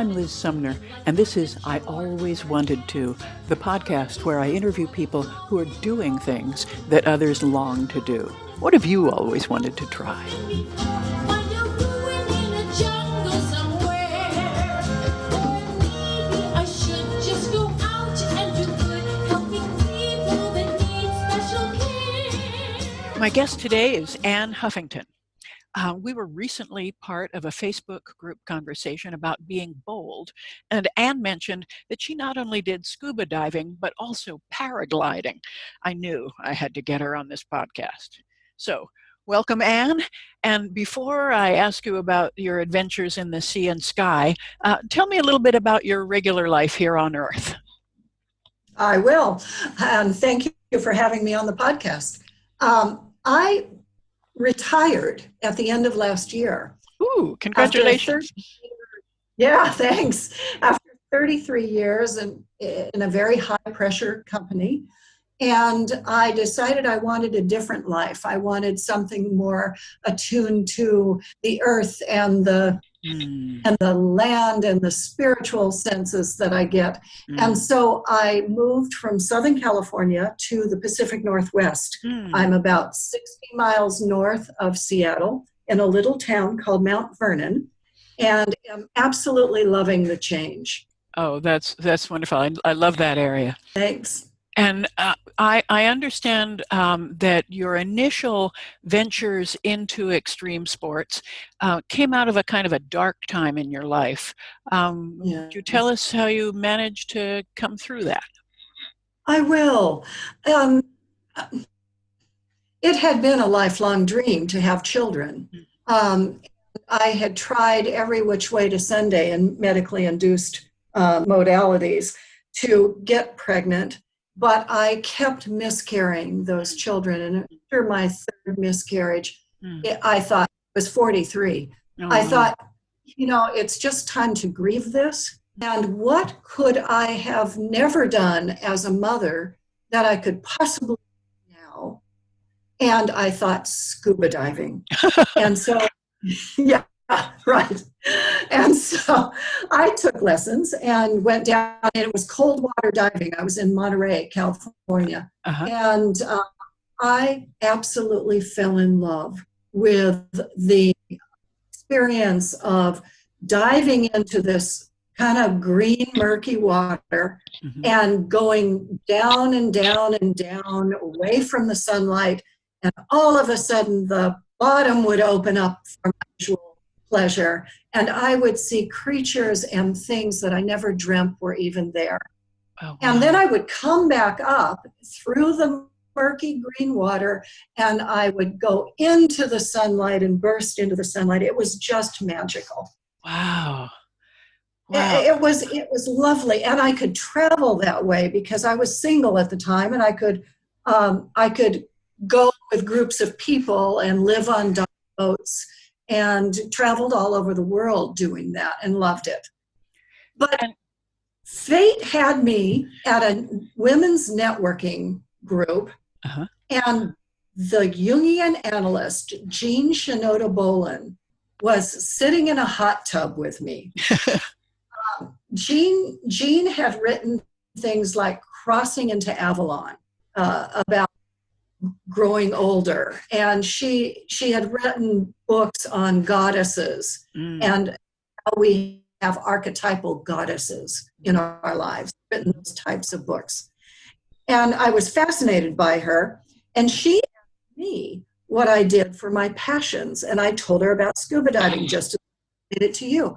I'm Liz Sumner, and this is I Always Wanted To, the podcast where I interview people who are doing things that others long to do. What have you always wanted to try? My guest today is Ann Huffington. We were recently part of a Facebook group conversation about being bold, and Ann mentioned that she not only did scuba diving, but also paragliding. I knew I had to get her on this podcast. So, welcome, Ann. And before I ask you about your adventures in the sea and sky, tell me a little bit about your regular life here on Earth. I will. Thank you for having me on the podcast. I retired at the end of last year. Ooh, congratulations. Yeah, thanks. After 33 years in a very high pressure company. And I decided I wanted a different life. I wanted something more attuned to the earth and the land and the spiritual senses that I get. And so I moved from Southern California to the Pacific Northwest. I'm about 60 miles north of Seattle in a little town called Mount Vernon, and am absolutely loving the change. Oh, that's wonderful. I love that area. Thanks. And I understand that your initial ventures into extreme sports came out of a kind of a dark time in your life. Could you tell us how you managed to come through that? I will. It had been a lifelong dream to have children. I had tried every which way to Sunday in medically induced modalities to get pregnant. But I kept miscarrying those children. And after my third miscarriage, I thought, it was 43. I thought, it's just time to grieve this. And what could I have never done as a mother that I could possibly do now? And I thought scuba diving. And so, yeah, right. And so I took lessons and went down, and it was cold water diving. I was in Monterey, California. And I absolutely fell in love with the experience of diving into this kind of green, murky water and going down and down and down away from the sunlight. And all of a sudden, the bottom would open up for my visual pleasure, and I would see creatures and things that I never dreamt were even there. Oh, wow. And then I would come back up through the murky green water, and I would go into the sunlight and burst into the sunlight. It was just magical. Wow. It was lovely, and I could travel that way because I was single at the time, and I could go with groups of people and live on dive boats, and traveled all over the world doing that and loved it. But fate had me at a women's networking group, and the Jungian analyst, Sinoda Bolin, was sitting in a hot tub with me. Jean had written things like Crossing into Avalon, about growing older, and she had written books on goddesses and how we have archetypal goddesses in our lives, written those types of books. And I was fascinated by her, and she asked me what I did for my passions, and I told her about scuba diving just as I did it to you.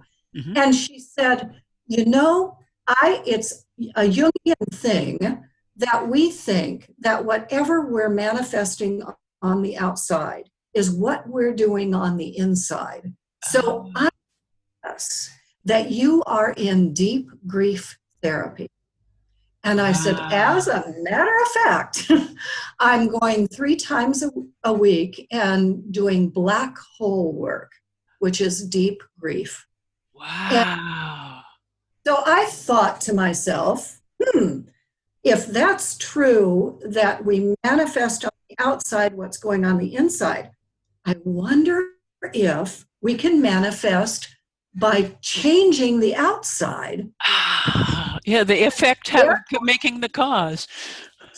And she said, it's a Jungian thing that we think that whatever we're manifesting on the outside is what we're doing on the inside. So I guess that you are in deep grief therapy. And I said, as a matter of fact, I'm going 3 times a week and doing black hole work, which is deep grief. Wow. And so I thought to myself, if that's true, that we manifest on the outside what's going on the inside, I wonder if we can manifest by changing the outside. Yeah, the effect making the cause.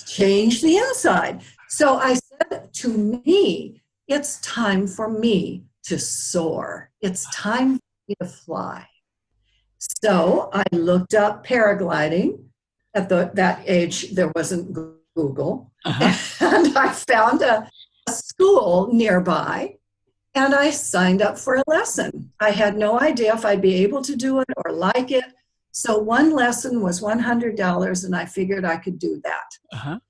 Change the inside. So I said, to me, it's time for me to soar. It's time for me to fly. So I looked up paragliding. At that age, there wasn't Google. And I found a school nearby, and I signed up for a lesson. I had no idea if I'd be able to do it or like it. So one lesson was $100, and I figured I could do that.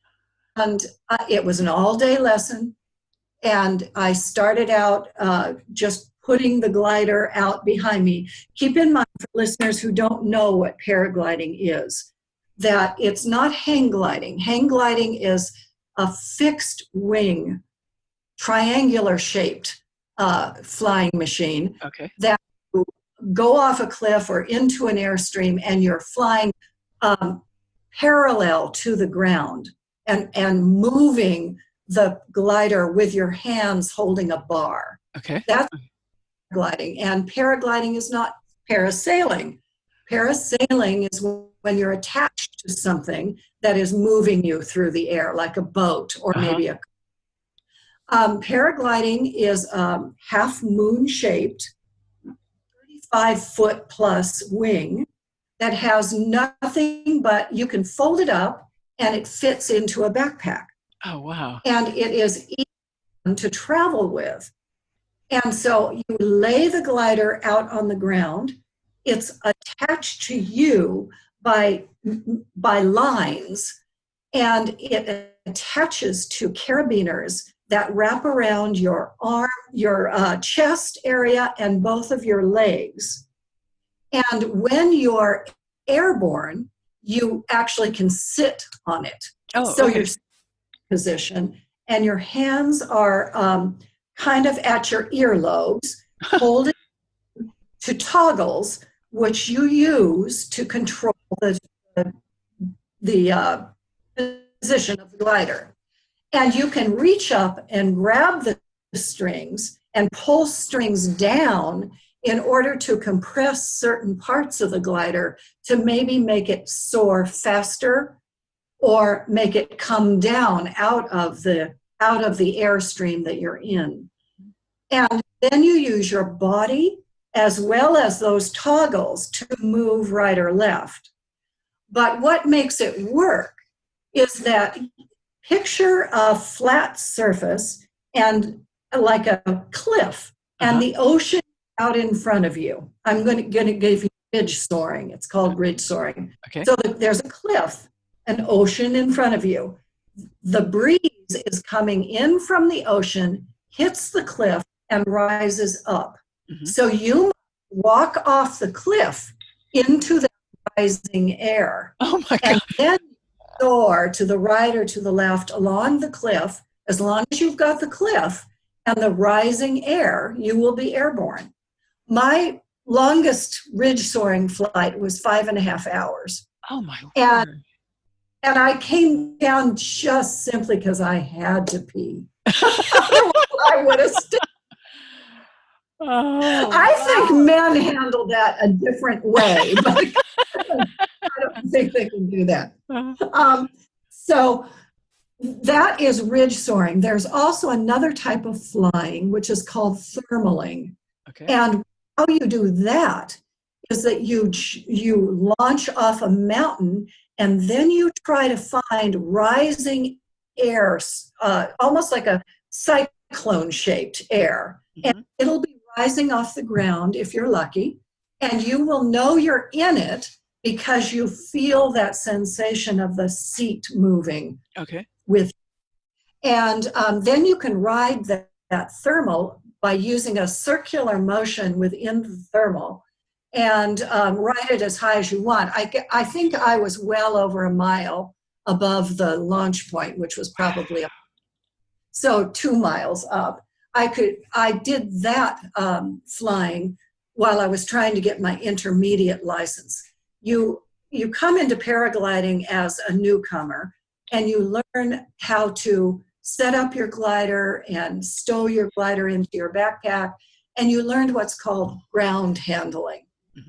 And it was an all-day lesson. And I started out just putting the glider out behind me. Keep in mind, for listeners who don't know what paragliding is, that it's not hang gliding. Hang gliding is a fixed wing, triangular shaped flying machine that you go off a cliff or into an airstream, and you're flying parallel to the ground and moving the glider with your hands holding a bar. That's paragliding. And paragliding is not parasailing. Parasailing is when you're attached to something that is moving you through the air, like a boat or maybe a paragliding is half moon shaped, 35-foot plus wing that has nothing but, you can fold it up and it fits into a backpack. Oh, wow. And it is easy to travel with. And so you lay the glider out on the ground. It's attached to you by lines, and it attaches to carabiners that wrap around your arm, your chest area, and both of your legs. And when you're airborne, you actually can sit on it. So you're position, and your hands are kind of at your earlobes, holding to toggles, which you use to control the position of the glider. And you can reach up and grab the strings and pull strings down in order to compress certain parts of the glider to maybe make it soar faster or make it come down out of the airstream that you're in. And then you use your body as well as those toggles to move right or left. But what makes it work is that picture a flat surface and like a cliff and the ocean out in front of you. I'm going to give you ridge soaring. It's called ridge soaring. So there's a cliff, an ocean in front of you. The breeze is coming in from the ocean, hits the cliff, and rises up. So you walk off the cliff into the rising air. Oh my God. And then soar to the right or to the left along the cliff. As long as you've got the cliff and the rising air, you will be airborne. My longest ridge soaring flight was 5.5 hours. Oh my word. And I came down just simply because I had to pee. I would have stayed. I think men handle that a different way, but I don't think they can do that. So that is ridge soaring. There's also another type of flying, which is called thermaling. And how you do that is that you launch off a mountain, and then you try to find rising air, almost like a cyclone-shaped air. And it'll be rising off the ground if you're lucky, and you will know you're in it because you feel that sensation of the seat moving with you. And then you can ride that thermal by using a circular motion within the thermal and ride it as high as you want. I think I was well over a mile above the launch point, which was probably 2 miles up. I did that flying while I was trying to get my intermediate license. You come into paragliding as a newcomer, and you learn how to set up your glider and stow your glider into your backpack and you learned what's called ground handling.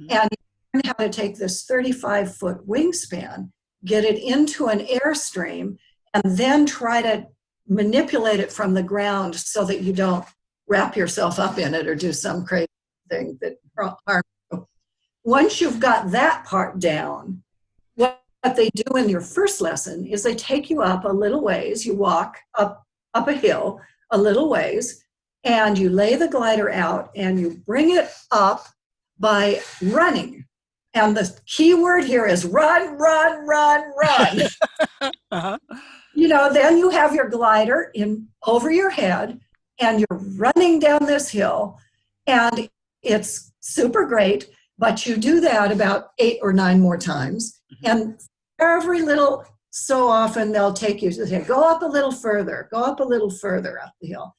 And you learned how to take this 35-foot wingspan, get it into an airstream, and then try to manipulate it from the ground so that you don't wrap yourself up in it or do some crazy thing that harms you. Once you've got that part down, what they do in your first lesson is they take you up a little ways. You walk up a hill a little ways, and you lay the glider out, and you bring it up by running. And the key word here is run, run, run, run. You know, then you have your glider in over your head, and you're running down this hill, and it's super great. But you do that about 8 or 9 more times. And every little so often they'll take you to say, go up a little further up the hill.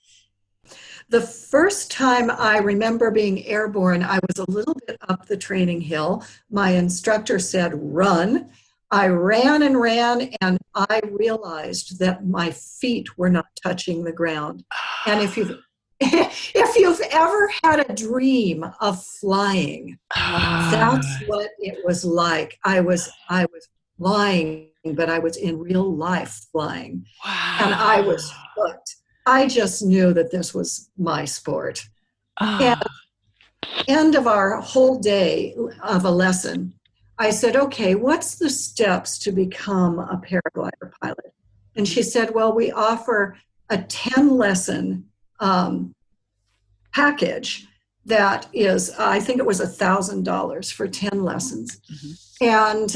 The first time I remember being airborne, I was a little bit up the training hill. My instructor said, run. I ran and ran, and I realized that my feet were not touching the ground. And if you've ever had a dream of flying, that's what it was like. I was flying, but I was in real life flying. Wow. And I was hooked. I just knew that this was my sport. And end of our whole day of a lesson, I said, okay, what's the steps to become a paraglider pilot? And she said, well, we offer a 10-lesson package that is, I think it was $1,000 for 10 lessons. And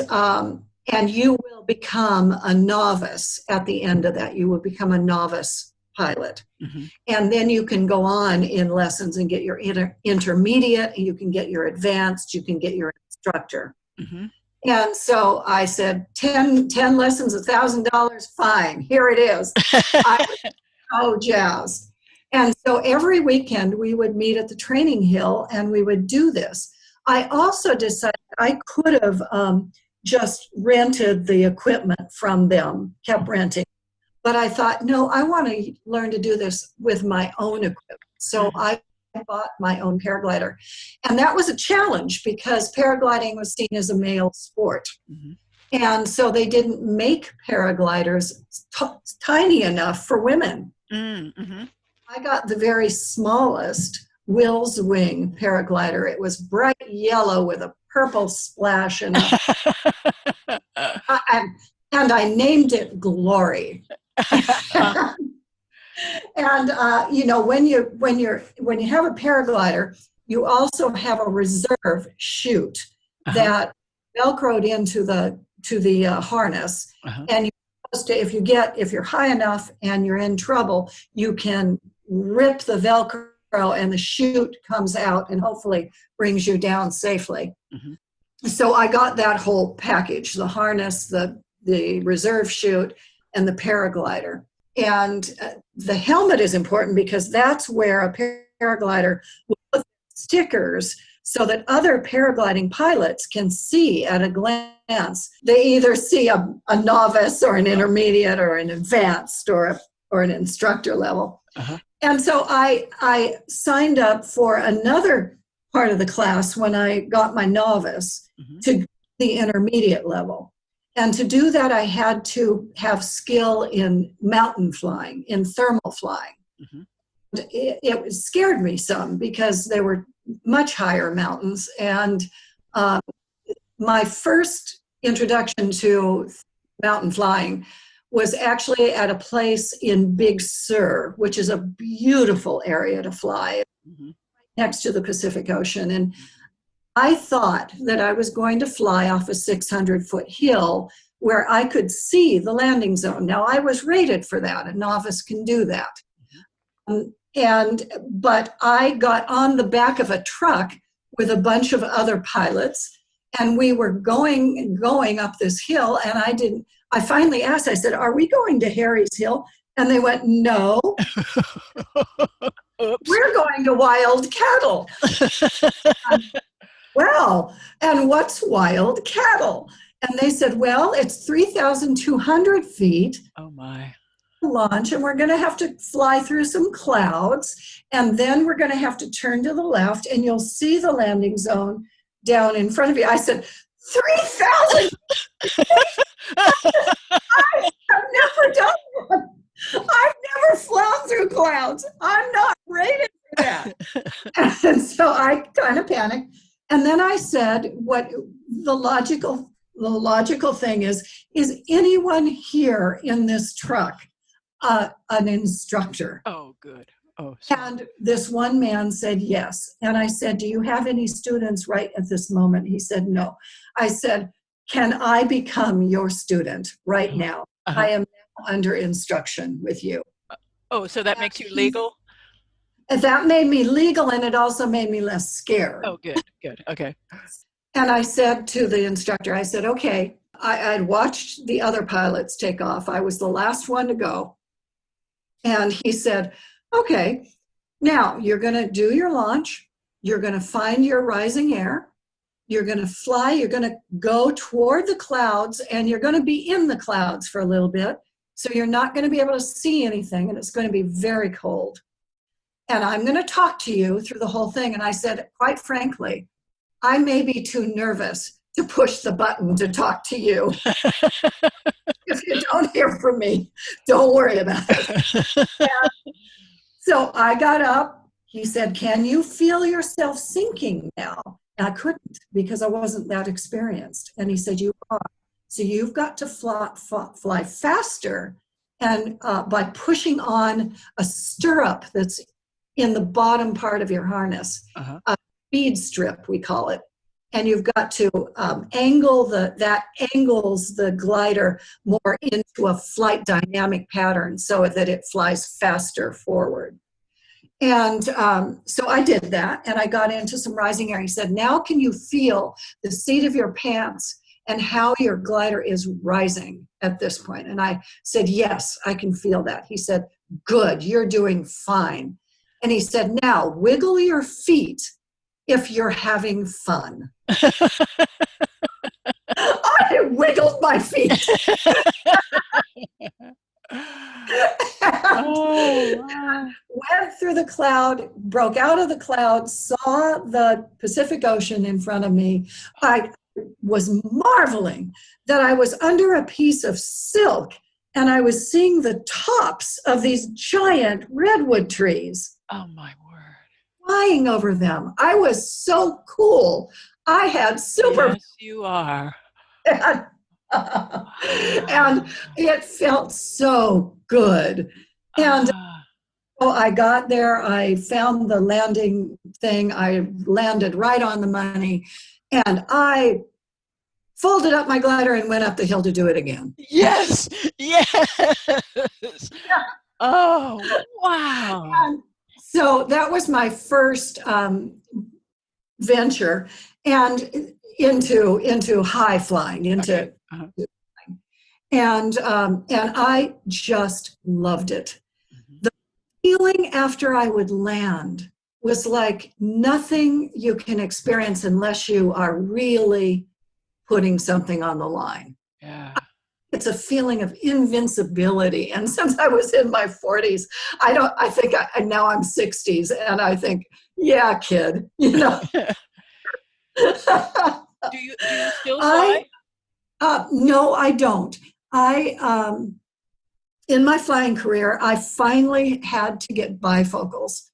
you will become a novice at the end of that. You will become a novice pilot. And then you can go on in lessons and get your intermediate, and you can get your advanced, you can get your instructor. And so I said, 10 lessons, $1,000, fine, here it is. I was so jazzed. And so every weekend we would meet at the training hill and we would do this. I also decided I could have just rented the equipment from them, kept renting. But I thought, no, I want to learn to do this with my own equipment. So I bought my own paraglider. And that was a challenge because paragliding was seen as a male sport. And so they didn't make paragliders tiny enough for women. I got the very smallest Will's Wing paraglider. It was bright yellow with a purple splash and I named it Glory. And you know, when you have a paraglider, you also have a reserve chute that velcroed into the harness, and if you're high enough and you're in trouble, you can rip the velcro and the chute comes out and hopefully brings you down safely. So I got that whole package: the harness, the reserve chute, and the paraglider. And the helmet is important because that's where a paraglider will put stickers so that other paragliding pilots can see at a glance. They either see a novice or an intermediate or an advanced or an instructor level. And so I signed up for another part of the class when I got my novice to the intermediate level. And to do that, I had to have skill in mountain flying, in thermal flying. It scared me some because they were much higher mountains. And my first introduction to mountain flying was actually at a place in Big Sur, which is a beautiful area to fly next to the Pacific Ocean. And I thought that I was going to fly off a 600-foot hill where I could see the landing zone. Now, I was rated for that. A novice can do that. But I got on the back of a truck with a bunch of other pilots, and we were going up this hill, and I finally asked, I said, are we going to Harry's Hill? And they went, no. We're going to Wild Cattle. Well, and what's Wild Cattle? And they said, well, it's 3,200 feet. Oh, my. launch, and we're going to have to fly through some clouds, and then we're going to have to turn to the left, and you'll see the landing zone down in front of you. I said, 3,000? I have never done one. I've never flown through clouds. I'm not rated for that. And so I kind of panicked. And then I said, what the logical thing is anyone here in this truck an instructor? Oh, good. Oh, and this one man said yes. And I said, do you have any students right at this moment? He said, no. I said, can I become your student right now? I am now under instruction with you. Oh, so that makes you legal? That made me legal, and it also made me less scared. Oh, good, good. Okay. And I said to the instructor, I said, okay, I'd watched the other pilots take off. I was the last one to go. And he said, okay, now you're going to do your launch. You're going to find your rising air. You're going to fly. You're going to go toward the clouds, and you're going to be in the clouds for a little bit. So you're not going to be able to see anything, and it's going to be very cold. And I'm going to talk to you through the whole thing. And I said, quite frankly, I may be too nervous to push the button to talk to you. If you don't hear from me, don't worry about it. So I got up. He said, can you feel yourself sinking now? And I couldn't, because I wasn't that experienced. And he said, you are. So you've got to fly faster, and by pushing on a stirrup that's in the bottom part of your harness, a speed strip, we call it. And you've got to angle that angles the glider more into a flight dynamic pattern so that it flies faster forward. And so I did that, and I got into some rising air. He said, now can you feel the seat of your pants and how your glider is rising at this point? And I said, yes, I can feel that. He said, good, you're doing fine. And he said, now wiggle your feet if you're having fun. I wiggled my feet. Went through the cloud, broke out of the cloud, saw the Pacific Ocean in front of me. I was marveling that I was under a piece of silk, and I was seeing the tops of these giant redwood trees. Oh, my word. Flying over them. I was so cool. I had super. Yes, you are. And it felt so good. And so I got there. I found the landing thing. I landed right on the money. And I folded up my glider and went up the hill to do it again. Yes. Yes. Oh, wow. And so that was my first venture and into high flying, into and I just loved it. The feeling after I would land was like nothing you can experience unless you are really putting something on the line. Yeah. It's a feeling of invincibility. And since I was in my 40s, I think now I'm 60s, and I think, yeah, kid, you know. Do you still fly? No, I don't. In my flying career, I finally had to get bifocals.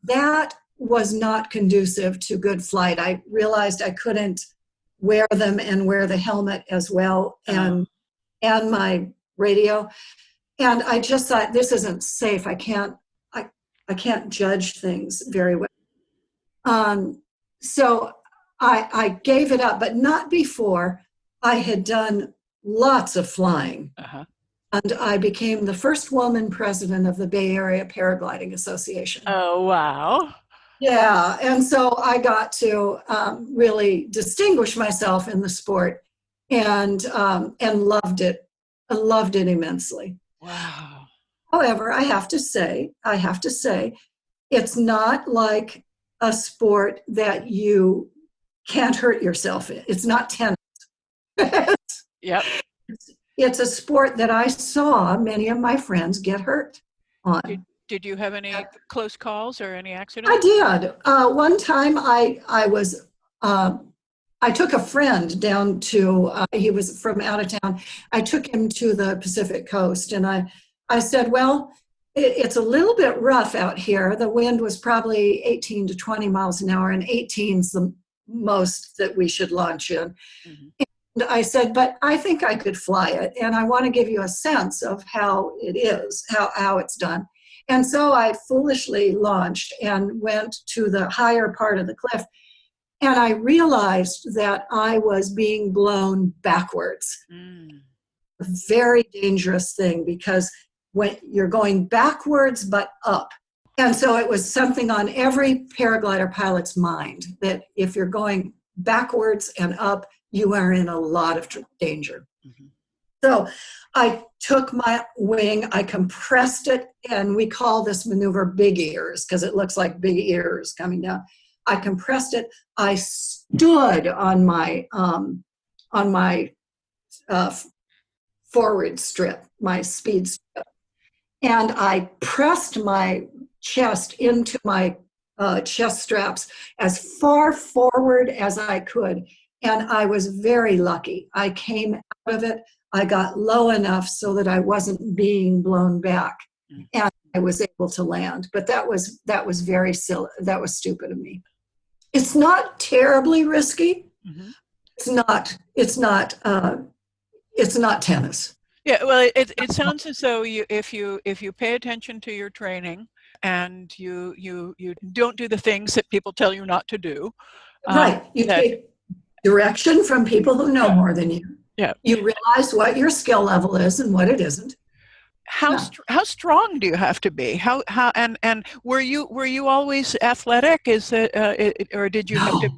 That was not conducive to good flight. I realized I couldn't wear them and wear the helmet as well, and my radio. And I just thought, this isn't safe. I can't judge things very well. So I gave it up, but not before I had done lots of flying. And I became the first woman president of the Bay Area Paragliding Association. Oh, wow. Yeah, and so I got to really distinguish myself in the sport, and loved it. I loved it immensely. Wow. However, I have to say, it's not like a sport that you can't hurt yourself in. It's not tennis. Yep. it's a sport that I saw many of my friends get hurt on. Did you have any close calls or any I accidents? did. One time I took a friend down to, he was from out of town. I took him to the Pacific Coast, and I said, well, it's a little bit rough out here. The wind was probably 18 to 20 miles an hour, and 18 is the most that we should launch in. Mm-hmm. And I said, but I think I could fly it, and I want to give you a sense of how it is, how it's done. And so I foolishly launched and went to the higher part of the cliff, and I realized that I was being blown backwards. A very dangerous thing, because when you're going backwards but up. And so it was something on every paraglider pilot's mind that if you're going backwards and up, you are in a lot of danger. Mm-hmm. So I took my wing, I compressed it, and we call this maneuver big ears because it looks like big ears coming down. I compressed it. I stood on my forward strip, my speed strip, and I pressed my chest into my chest straps as far forward as I could. And I was very lucky. I came out of it. I got low enough so that I wasn't being blown back, and I was able to land. But that was very silly. That was stupid of me. It's not terribly risky. Mm-hmm. It's not tennis. Yeah, well, it sounds as though if you pay attention to your training and you don't do the things that people tell you not to do, right? You take direction from people who know more than you. Yeah, you realize what your skill level is and what it isn't. How strong do you have to be? How and were you always athletic? Is it or did you have to?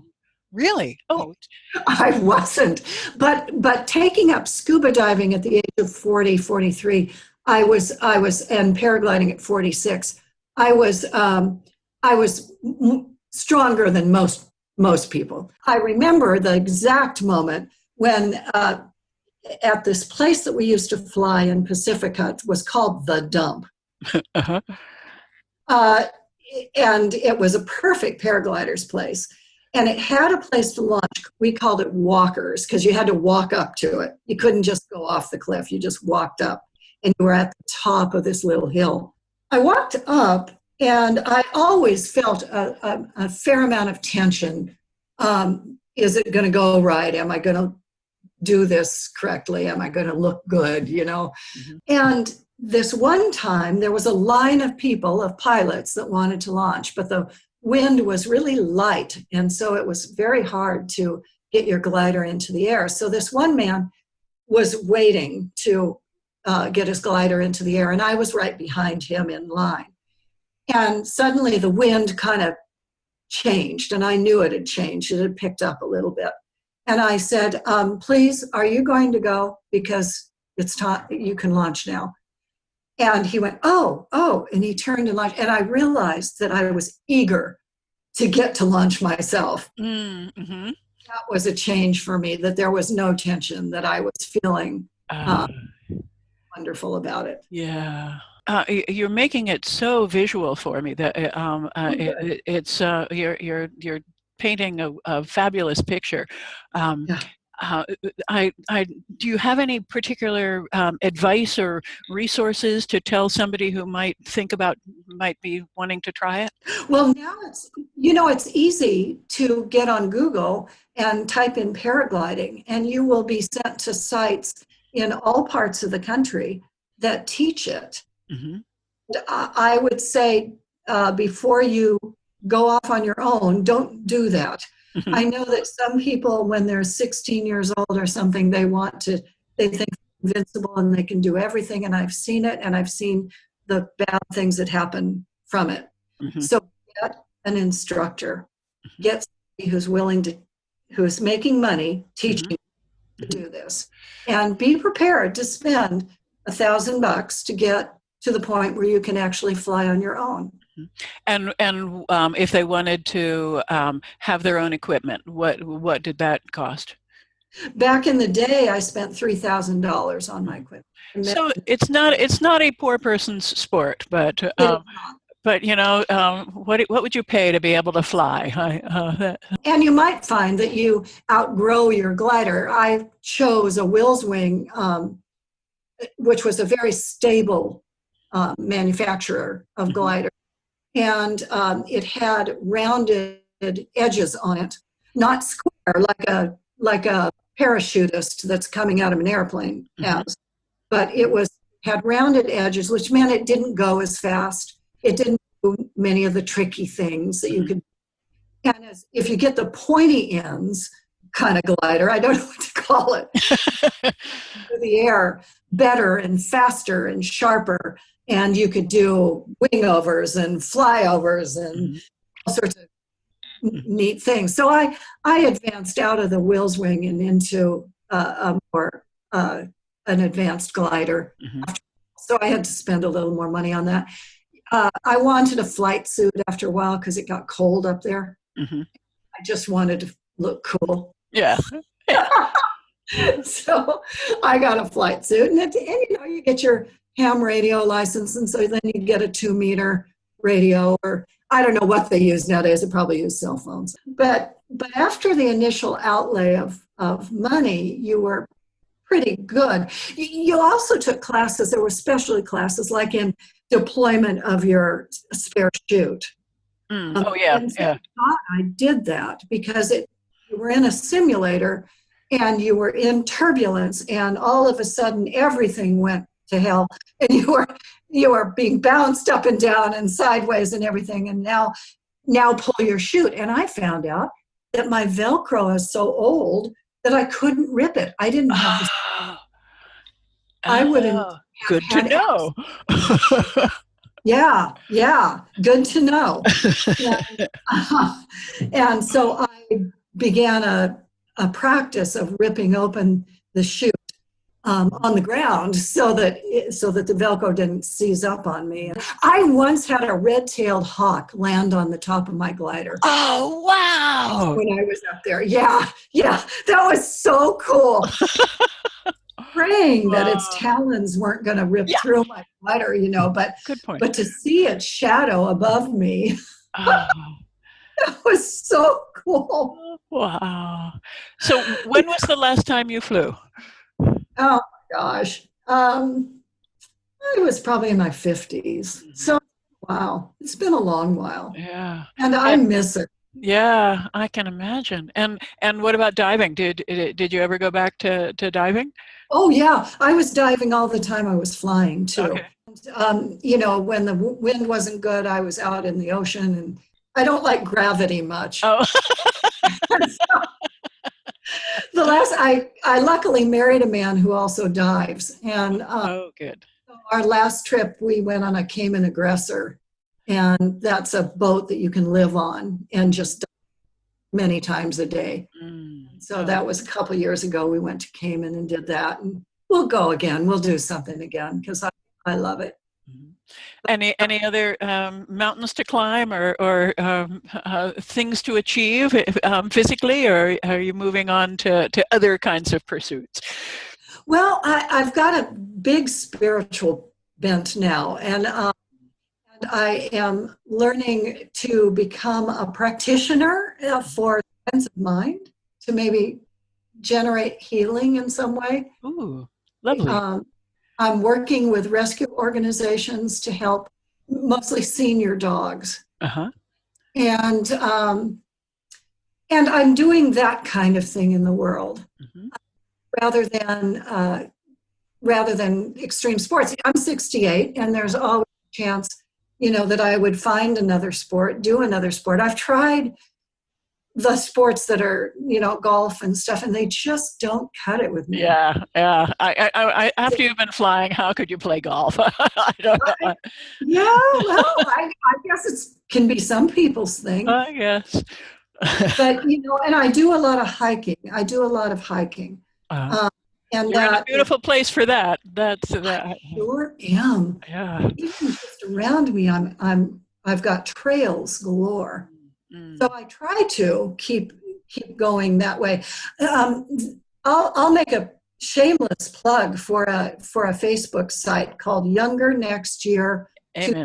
Really? Oh, I wasn't. But taking up scuba diving at the age of 40, 43, I was and paragliding at 46, I was stronger than most people. I remember the exact moment when at this place that we used to fly in Pacifica was called the Dump. Uh-huh. And it was a perfect paraglider's place. And it had a place to launch. We called it walkers because you had to walk up to it. You couldn't just go off the cliff. You just walked up and you were at the top of this little hill. I walked up and I always felt a fair amount of tension. Is it going to go right? Am I going to do this correctly? Am I going to look good? Mm-hmm. And this one time there was a line of people, of pilots that wanted to launch, but the wind was really light, and so it was very hard to get your glider into the air. So this one man was waiting to get his glider into the air, and I was right behind him in line. And suddenly the wind kind of changed, and I knew it had changed. It had picked up a little bit. And I said, please, are you going to go? Because it's time, you can launch now. And he went, oh, and he turned and launched. And I realized that I was eager to get to launch myself. Mm-hmm. That was a change for me, that there was no tension, that I was feeling wonderful about it. Yeah. You're making it so visual for me that it's you're painting a fabulous picture. Yeah. Do you have any particular advice or resources to tell somebody who might be wanting to try it? Well, now it's easy to get on Google and type in paragliding, and you will be sent to sites in all parts of the country that teach it. Mm-hmm. I would say before you go off on your own, don't do that. Mm-hmm. I know that some people, when they're 16 years old or something, they think they're invincible and they can do everything. And I've seen it, and I've seen the bad things that happen from it. Mm-hmm. So get an instructor, mm-hmm. get somebody who's making money teaching mm-hmm. you to do this, and be prepared to spend $1,000 to get to the point where you can actually fly on your own. And if they wanted to have their own equipment, what did that cost? Back in the day, I spent $3,000 on my equipment. So it's not a poor person's sport, It, but what would you pay to be able to fly? and you might find that you outgrow your glider. I chose a Will's Wing, which was a very stable manufacturer of glider, and it had rounded edges on it, not square like a parachutist that's coming out of an airplane has, but had rounded edges, which meant it didn't go as fast. It didn't do many of the tricky things that you could. And if you get the pointy ends kind of glider, I don't know what to call it, for the air, better and faster and sharper, and you could do wingovers and flyovers and all sorts of neat things. So I advanced out of the Will's Wing and into a more an advanced glider. So I had to spend a little more money on that. I wanted a flight suit after a while because it got cold up there. I just wanted to look cool. Yeah. So I got a flight suit, and you get your ham radio license, and so then you get a 2-meter radio, or I don't know what they use nowadays. They probably use cell phones. But after the initial outlay of money, you were pretty good. You also took classes. There were specialty classes, like in deployment of your spare chute. Oh yeah, yeah. I did that because you were in a simulator and you were in turbulence, and all of a sudden everything went to hell, and you were being bounced up and down and sideways and everything. And now pull your chute. And I found out that my Velcro is so old that I couldn't rip it. I didn't have this. I wouldn't. Good to know. Yeah, good to know. And so I began a practice of ripping open the chute on the ground so that the Velcro didn't seize up on me. I once had a red-tailed hawk land on the top of my glider. Oh, wow. When I was up there. Yeah, that was so cool. Praying that its talons weren't going to rip through my glider, but good point. But to see its shadow above me, that was so cool. Wow. So when was the last time you flew? Oh my gosh. I was probably in my 50s. So wow, it's been a long while. Yeah. And I miss it. Yeah, I can imagine. And what about diving? Did you ever go back to diving? Oh yeah, I was diving all the time. I was flying too. Okay. When the wind wasn't good, I was out in the ocean, and I don't like gravity much. Oh. I luckily married a man who also dives, and oh, good. Our last trip we went on a Cayman Aggressor, and that's a boat that you can live on and just dive many times a day. So that was a couple years ago. We went to Cayman and did that, and we'll go again. We'll do something again because I love it. Any other mountains to climb or things to achieve physically, or are you moving on to other kinds of pursuits? Well, I've got a big spiritual bent now, and I am learning to become a practitioner for sense of mind, to maybe generate healing in some way. Ooh, lovely. I'm working with rescue organizations to help mostly senior dogs. And I'm doing that kind of thing in the world rather than extreme sports. I'm 68, and there's always a chance, that I would find another sport, do another sport. I've tried the sports that are, golf and stuff, and they just don't cut it with me. Yeah. I after you've been flying, how could you play golf? I don't know. Yeah, well, I guess it can be some people's thing. I guess. But, and I do a lot of hiking. And you're in a beautiful place for that. I sure am. Yeah. Even just around me, I've got trails galore. So I try to keep going that way. I'll make a shameless plug for a Facebook site called Younger Next Year Amen.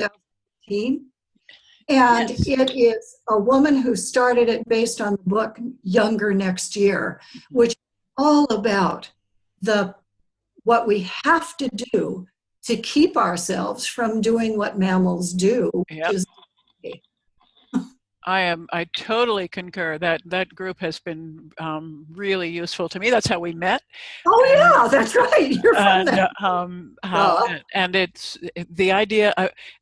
2018. And Yes. it is a woman who started it based on the book Younger Next Year, which is all about what we have to do to keep ourselves from doing what mammals do, which Yep. is I totally concur. That group has been really useful to me. That's how we met. oh yeah, that's right. You're from And there. and it's the idea.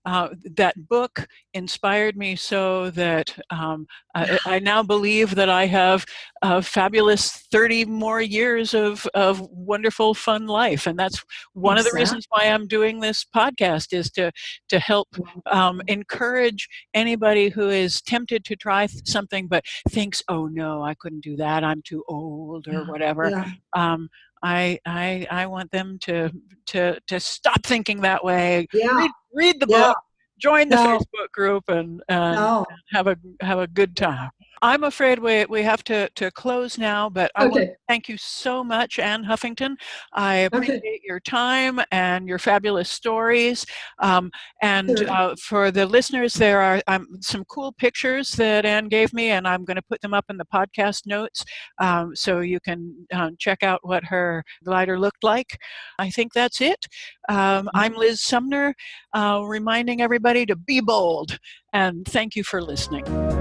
That book inspired me so that I now believe that I have a fabulous 30 more years of wonderful, fun life, and that's one of the Exactly. reasons why I'm doing this podcast, is to help encourage anybody who is tempted to try something but thinks, oh no, I couldn't do that, I'm too old, or whatever. Yeah. Um, I want them to stop thinking that way. Yeah. Read the Yeah. book, join the No. Facebook group, and No. have a good time. I'm afraid we have to close now, but I want to Okay. thank you so much, Ann Huffington. I Okay. appreciate your time and your fabulous stories. And Sure. for the listeners, there are some cool pictures that Ann gave me, and I'm going to put them up in the podcast notes, so you can check out what her glider looked like. I think that's it. I'm Liz Sumner, reminding everybody to be bold, and thank you for listening.